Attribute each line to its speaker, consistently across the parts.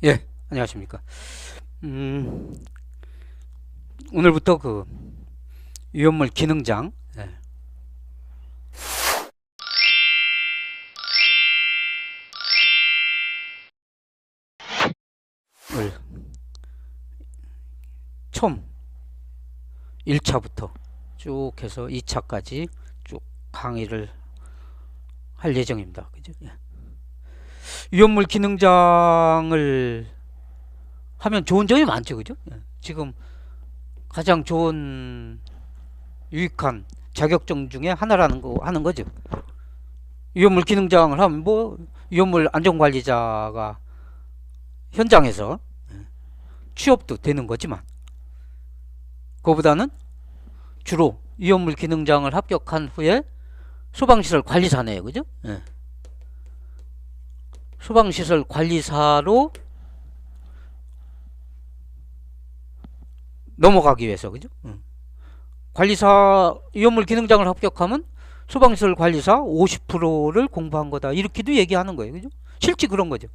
Speaker 1: 예, 안녕하십니까. 오늘부터 그 유연물 기능장 을 처음 1차부터 쭉 해서 2차까지 쭉 강의를 할 예정입니다. 그죠? 예. 유연물 기능장을 하면 좋은 점이 많죠. 그죠? 예. 지금 가장 좋은 유익한 자격증 중에 하나라는 거 하는 거죠. 유연물 기능장을 하면 뭐 유연물 안전관리자가 현장에서 취업도 되는 거지만 그거보다는 주로 유연물 기능장을 합격한 후에 소방시설 관리사네요. 그죠? 예. 소방시설 관리사로 넘어가기 위해서 그죠? 관리사 유연물 기능장을 합격하면 소방시설 관리사 50%를 공부한 거다 이렇게도 얘기하는 거예요. 그죠? 실제 그런 거죠.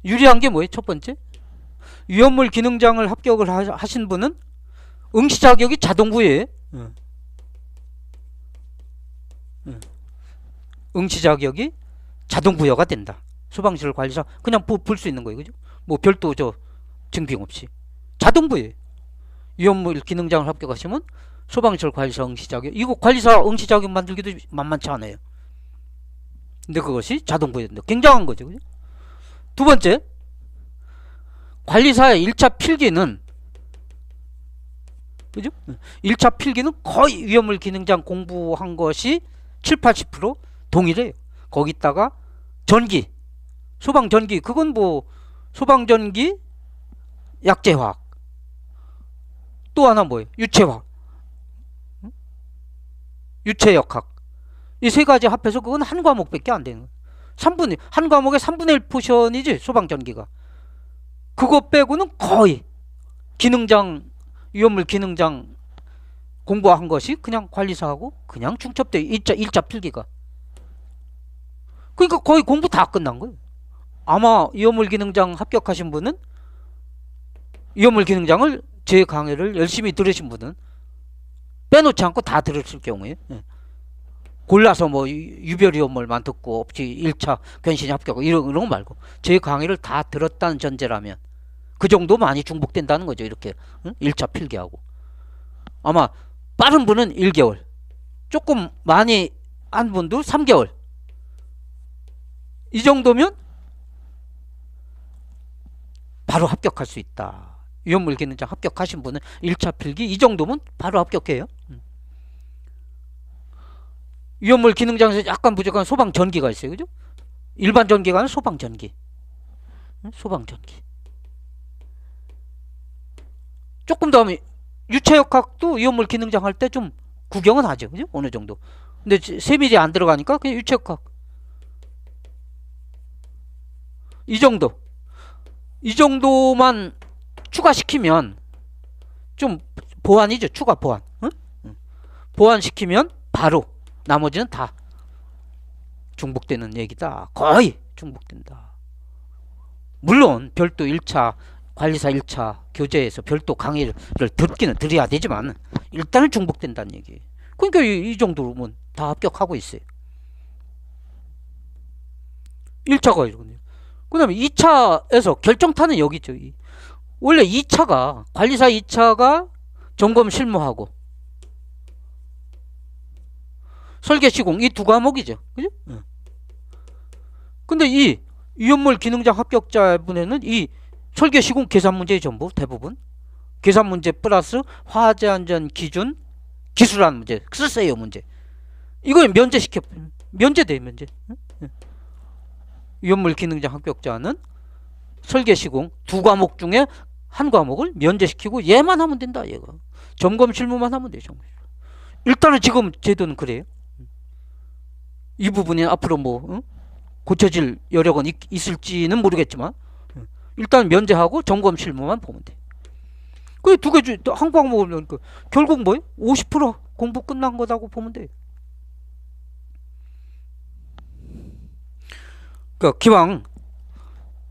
Speaker 1: 유리한 게 뭐예요? 첫 번째, 유연물 기능장을 합격을 하신 분은 응시 자격이 자동 부여예요. 응시 자격이 자동 부여가 된다. 소방시설 관리사 그냥 볼 수 있는 거예요. 그죠? 뭐 별도 증빙 없이 자동 부여예요. 유연물 기능장을 합격하시면 소방시설 관리사 응시 자격, 이거 관리사 응시 자격 만들기도 만만치 않아요. 근데 그것이 자동 부여된다. 굉장한 거죠. 그죠? 두 번째, 관리사의 1차 필기는 그죠? 1차 필기는 거의 유연물 기능장 공부한 것이 7, 80% 동일해요. 거기다가 전기, 소방전기, 그건 뭐 소방전기, 약제화학, 또 하나 뭐예요? 유체화학, 유체역학, 이 세 가지 합해서 그건 한 과목밖에 안 되는 거예요. 한 과목의 3분의 1 포션이지 소방전기가. 그거 빼고는 거의 기능장, 유연물 기능장 공부한 것이 그냥 관리사하고 그냥 중첩돼요. 1차 필기가. 그러니까 거의 공부 다 끝난 거예요. 아마 유연물 기능장 합격하신 분은, 유연물 기능장을 제 강의를 열심히 들으신 분은 빼놓지 않고 다 들었을 경우에 골라서 뭐 유별유연물만 듣고 없지 1차 견신이 합격 이런 거 말고 제 강의를 다 들었다는 전제라면 그 정도 많이 중복된다는 거죠. 이렇게 1차 필기하고. 아마 빠른 분은 1개월, 조금 많이 한 분도 3개월, 이 정도면 바로 합격할 수 있다. 유연물 기능장 합격하신 분은 1차 필기 이 정도면 바로 합격해요. 유연물 기능장에서 약간 부족한 소방전기가 있어요. 그죠? 일반 전기가 아니라 소방전기. 소방전기. 조금 더 하면 유체역학도 유연물 기능장 할 때 좀 구경은 하죠. 그죠? 어느 정도. 근데 세밀히 안 들어가니까 그냥 유체역학. 이 정도. 이 정도만 추가시키면 좀 보완이죠. 추가 보완. 보완시키면 바로 나머지는 다 중복되는 얘기다. 거의 중복된다. 물론 별도 1차 관리사 1차 교재에서 별도 강의를 듣기는 들어야 되지만 일단은 중복된다는 얘기예요. 그러니까 이 정도면 다 합격하고 있어요. 1차가 이러거든요. 그 다음에 2차에서 결정타는 여기죠. 원래 2차가 관리사 2차가 점검 실무하고 설계 시공 이 두 과목이죠. 그죠? 근데 이 유연물 기능장 합격자분에는 이 설계 시공 계산 문제 전부 대부분 계산 문제 플러스 화재 안전 기준 기술안 문제 쓰세요 문제 이거 면제돼 면제. 유연물 기능장 합격자는 설계 시공 두 과목 중에 한 과목을 면제시키고 얘만 하면 된다. 얘가 점검 실무만 하면 되죠. 일단은 지금 제도는 그래요. 이 부분이 앞으로 뭐 고쳐질 여력은 있을지는 모르겠지만 일단 면제하고 점검 실무만 보면 돼. 그 두 개 한 과목을 결국 뭐예요? 50% 공부 끝난 거라고 보면 돼. 그러니까 기왕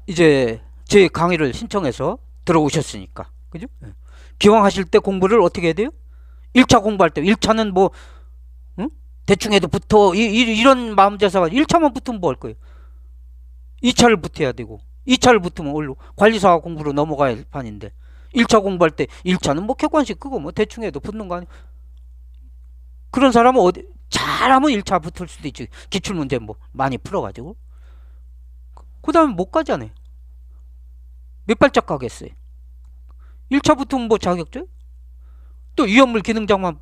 Speaker 1: 이제 제 강의를 신청해서 들어오셨으니까. 그죠? 예. 기왕 하실 때 공부를 어떻게 해야 돼요? 1차 공부할 때 1차는 뭐 응? 대충 해도 붙어 이런 마음 자세가 1차만 붙으면 뭐 할 거예요? 2차를 붙어야 되고 2차를 붙으면 원로 관리사 공부로 넘어가야 할 판인데 1차 공부할 때 1차는 뭐 객관식 그거 뭐 대충 해도 붙는 거 아니에요? 그런 사람은 어디 잘하면 1차 붙을 수도 있지. 기출문제 뭐 많이 풀어가지고 그 다음에 못 가잖아요. 몇 발짝 가겠어요? 1차 붙으면 뭐 자격증? 또 위험물 기능장만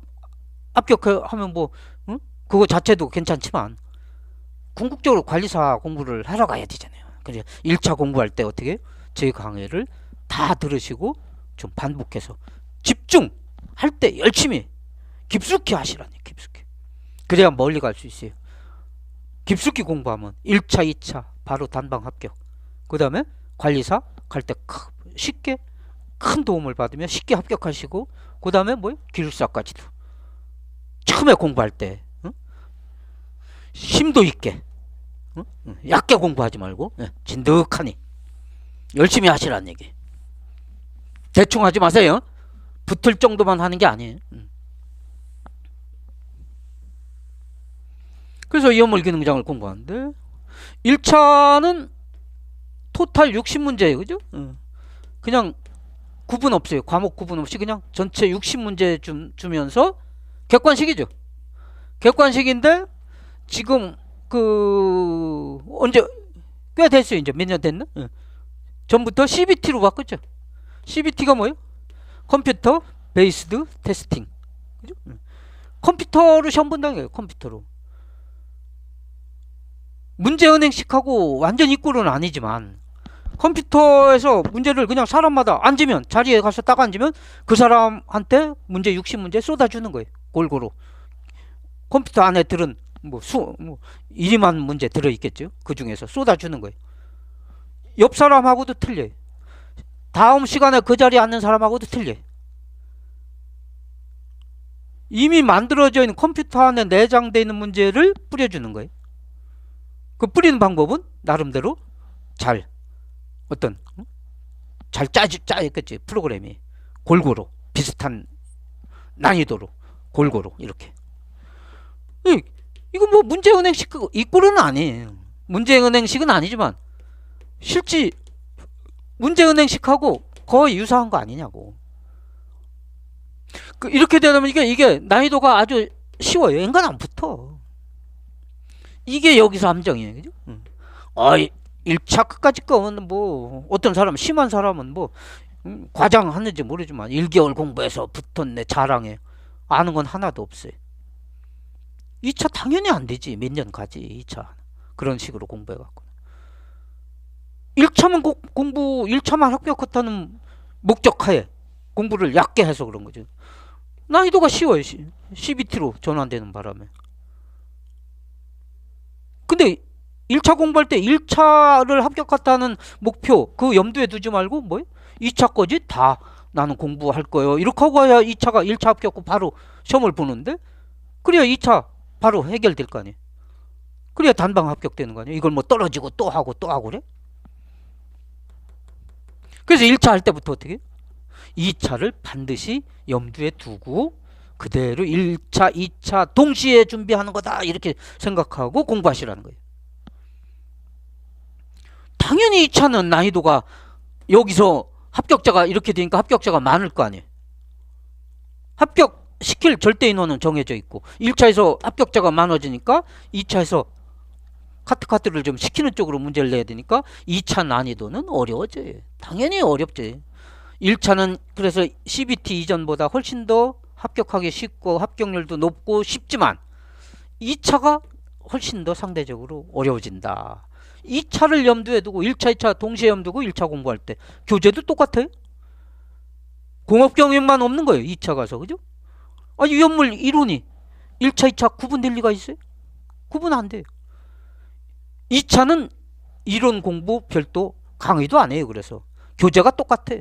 Speaker 1: 합격하면 뭐 응? 그거 자체도 괜찮지만 궁극적으로 관리사 공부를 하러 가야 되잖아요. 그래서 1차 공부할 때 어떻게 해요? 제 강의를 다 들으시고 좀 반복해서 집중할 때 열심히 깊숙이 하시라니. 깊숙이. 그래야 멀리 갈 수 있어요. 깊숙이 공부하면 1차 2차 바로 단방 합격. 그 다음에 관리사 갈 때 쉽게 큰 도움을 받으면 쉽게 합격하시고 그 다음에 뭐요? 기술사까지도 처음에 공부할 때 응? 심도 있게 응? 얕게 공부하지 말고 진득하니 열심히 하시라는 얘기. 대충 하지 마세요. 붙을 정도만 하는 게 아니에요. 그래서 이어물 기능장을 공부하는데 1차는 토탈 60문제예요. 그죠? 그냥 구분 없어요. 과목 구분 없이 그냥 전체 60문제 주면서 객관식이죠. 객관식인데 지금 그 언제 꽤 됐어요. 이제 몇 년 됐나? 전부터 CBT로 바꿨죠. CBT가 뭐예요? 컴퓨터 베이스드 테스팅. 그죠? 컴퓨터로 시험 본다는 거예요. 컴퓨터로. 문제은행식하고 완전 이꼴은 아니지만 컴퓨터에서 문제를 그냥 사람마다 앉으면 자리에 가서 딱 앉으면 그 사람한테 문제 60문제 쏟아주는 거예요. 골고루. 컴퓨터 안에 들은 뭐 1만 문제 들어있겠죠. 그 중에서 쏟아주는 거예요. 옆 사람하고도 틀려요. 다음 시간에 그 자리에 앉는 사람하고도 틀려요. 이미 만들어져 있는 컴퓨터 안에 내장되어 있는 문제를 뿌려주는 거예요. 그 뿌리는 방법은 나름대로 잘 짜있겠지. 프로그램이 골고루 비슷한 난이도로 골고루 이렇게. 이거 뭐 문제은행식 이 꼴은 아니에요. 문제은행식은 아니지만 실제 문제은행식하고 거의 유사한 거 아니냐고. 이렇게 되면 이게 난이도가 아주 쉬워요. 인간 안 붙어. 이게 여기서 함정이에요. 그죠? 1차 끝까지 거는 뭐 어떤 사람 심한 사람은 뭐 과장하는지 모르지만 1개월 공부해서 붙었네 자랑해. 아는 건 하나도 없어요. 2차 당연히 안 되지. 몇 년 가지 2차. 그런 식으로 공부해갖고 1차만 1차만 합격했다는 목적하에 공부를 얕게 해서 그런 거죠. 난이도가 쉬워요. CBT로 전환되는 바람에. 근데 1차 공부할 때 1차를 합격했다는 목표 그 염두에 두지 말고 뭐예요? 2차까지 다 나는 공부할 거예요. 이렇게 하고 가야 1차 합격하고 바로 시험을 보는데 그래야 2차 바로 해결될 거 아니에요. 그래야 단방 합격되는 거 아니에요. 이걸 뭐 떨어지고 또 하고 그래? 그래서 1차 할 때부터 어떻게 해요? 2차를 반드시 염두에 두고 그대로 1차, 2차 동시에 준비하는 거다 이렇게 생각하고 공부하시라는 거예요. 당연히 2차는 난이도가 여기서 합격자가 이렇게 되니까 합격자가 많을 거 아니에요. 합격시킬 절대 인원은 정해져 있고 1차에서 합격자가 많아지니까 2차에서 카트를 좀 시키는 쪽으로 문제를 내야 되니까 2차 난이도는 어려워져요. 당연히 어렵지. 1차는 그래서 CBT 이전보다 훨씬 더 합격하기 쉽고 합격률도 높고 쉽지만 2차가 훨씬 더 상대적으로 어려워진다. 2차를 염두에 두고 1차, 2차 동시에 염두에 두고 1차 공부할 때 교재도 똑같아요. 공업 경영만 없는 거예요. 2차 가서. 그죠? 위험물 이론이 1차, 2차 구분될 리가 있어요? 구분 안 돼요. 2차는 이론 공부 별도 강의도 안 해요. 그래서 교재가 똑같아.